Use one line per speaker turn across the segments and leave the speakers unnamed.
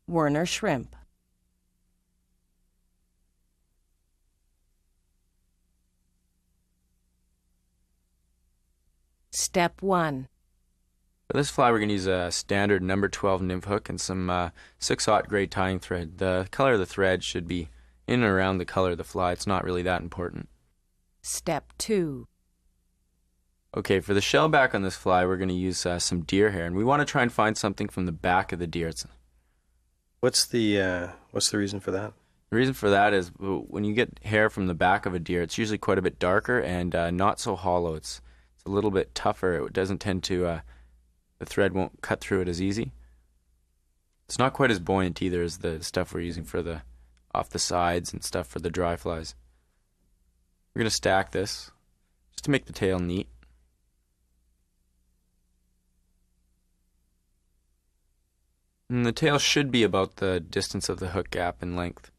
Werner Shrimp. Step 1.
For this fly, we're going to use a standard number 12 nymph hook and some 6/0 gray tying thread. The color of the thread should be in and around the color of the fly. It's not really that important.
Step 2.
Okay, for the shell back on this fly, we're going to use some deer hair, and we want to try and find something from the back of the deer.
What's the reason for that?
The reason for that is when you get hair from the back of a deer, it's usually quite a bit darker and not so hollow. It's a little bit tougher. It doesn't tend to, the thread won't cut through it as easy. It's not quite as buoyant either as the stuff we're using for the off the sides and stuff for the dry flies. We're going to stack this just to make the tail neat. And the tail should be about the distance of the hook gap in length.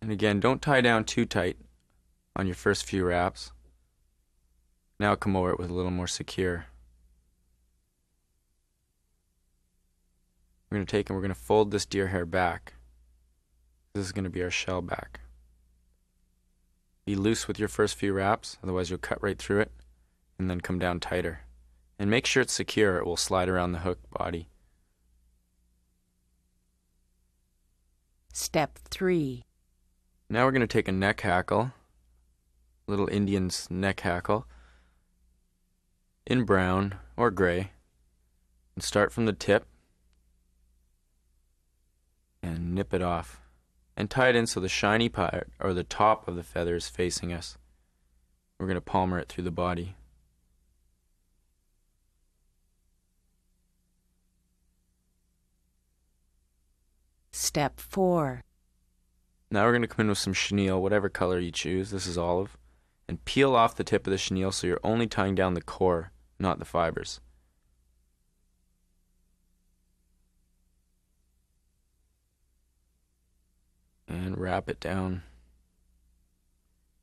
And again, don't tie down too tight on your first few wraps. Now come over it with a little more secure. We're going to take and we're going to fold this deer hair back. This is going to be our shell back. Be loose with your first few wraps, otherwise you'll cut right through it, and then come down tighter. And make sure it's secure, it will slide around the hook body.
Step 3.
Now we're going to take a neck hackle, little Indian's neck hackle, in brown or gray, and start from the tip and nip it off. And tie it in so the shiny part, or the top of the feather, is facing us. We're going to palmer it through the body.
Step 4.
Now we're going to come in with some chenille, whatever color you choose. This is olive. And peel off the tip of the chenille so you're only tying down the core, not the fibers. And wrap it down.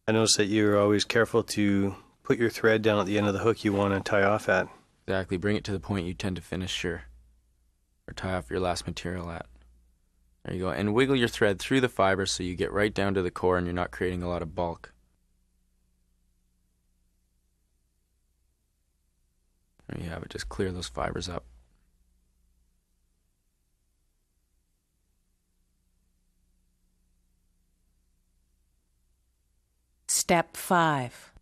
I noticed that you're always careful to put your thread down at the end of the hook you want to tie off at.
Exactly. Bring it to the point you tend to finish or tie off your last material at. There you go. And wiggle your thread through the fibers so you get right down to the core and you're not creating a lot of bulk. There you have it. Just clear those fibers up.
Step 5.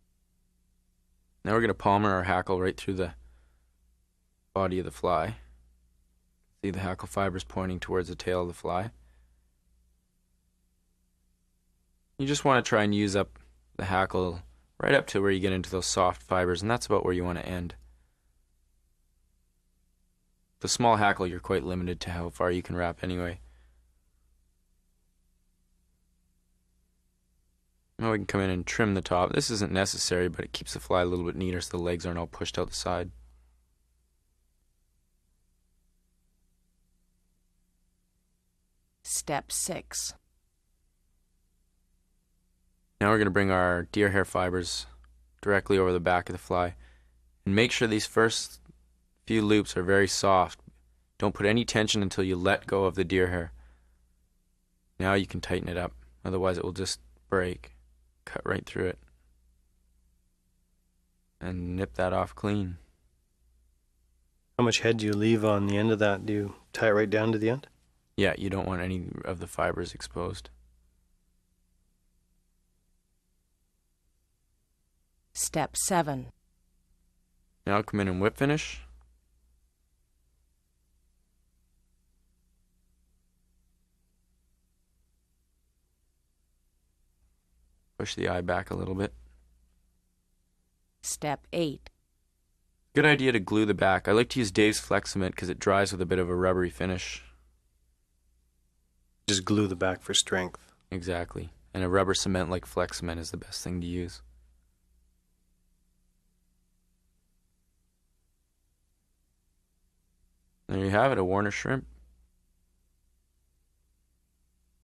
Now we're going to palmer our hackle right through the body of the fly. See the hackle fibers pointing towards the tail of the fly. You just want to try and use up the hackle right up to where you get into those soft fibers, and that's about where you want to end. The small hackle, you're quite limited to how far you can wrap anyway. Now we can come in and trim the top. This isn't necessary, but it keeps the fly a little bit neater so the legs aren't all pushed out the side.
Step 6.
Now we're going to bring our deer hair fibers directly over the back of the fly. And make sure these first few loops are very soft. Don't put any tension until you let go of the deer hair. Now you can tighten it up. Otherwise it will just break. Cut right through it. And nip that off clean.
How much head do you leave on the end of that? Do you tie it right down to the end?
Yeah, you don't want any of the fibers exposed.
Step 7.
Now come in and whip finish. Push the eye back a little bit.
Step 8.
Good idea to glue the back. I like to use Dave's Flex Cement because it dries with a bit of a rubbery finish.
Just glue the back for strength.
Exactly. And a rubber cement like Flex Cement is the best thing to use. There you have it, a Werner Shrimp.